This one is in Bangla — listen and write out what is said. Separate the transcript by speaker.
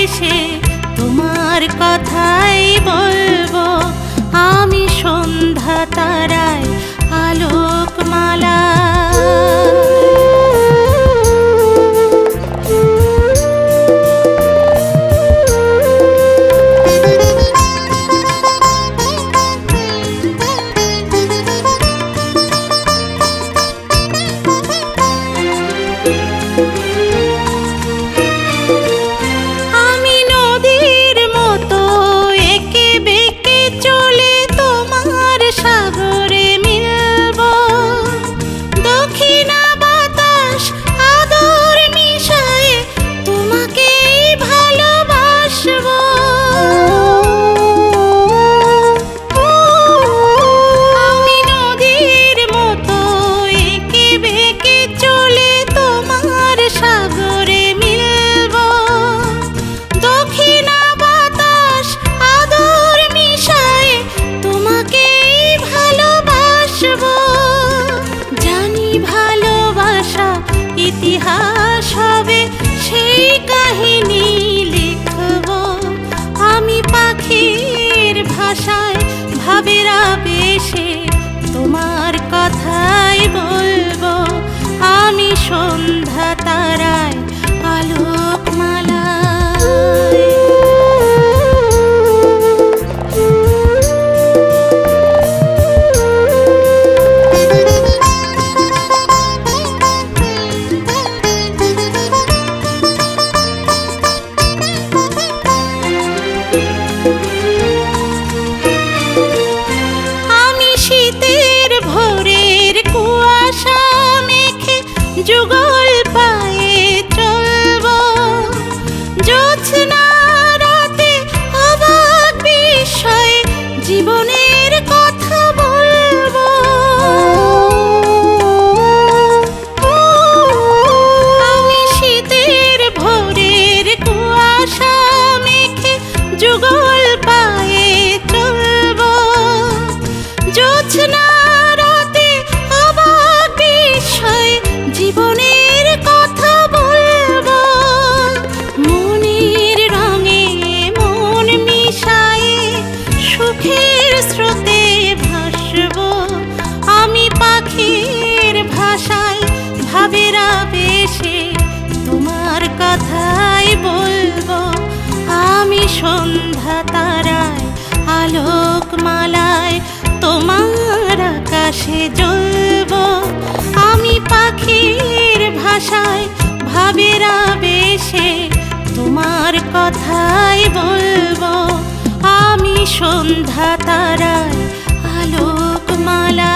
Speaker 1: বেশে তোমার কথাই বলবো। আমি সন্ধ্যা তারায় আলোকমালা। ইতিহাস হবে সেই কাহিনী লিখব আমি পাখির ভাষায় ভাবের আবেশে তোমার কথাই বলবো। আমি সন্ধ্যা তারায় আলোকমালা। যুগল পায়ে চলবো জ্যোৎস্না রাতে অবাক বিষয়ে জীবনের কথা বলবো। আমি শীতের ভোরের কুয়াশা মেখে যুগল পায়ে চলবো জ্যোৎস্না জীবনের কথা বলবো। মনের রঙে মন মিশায়ে সুখের স্রোতে ভাসবো আমি পাখির ভাষায় ভাবের আবেশে তোমার কথাই বলবো। আমি সন্ধ্যা তারায় আলোকমালায় তোমার আকাশে জ্বলবো আমি পাখির ভাষায় ভাবের আবেশে তোমার কথাই বলবো। আমি সন্ধ্যা তারায় আলোকমালা।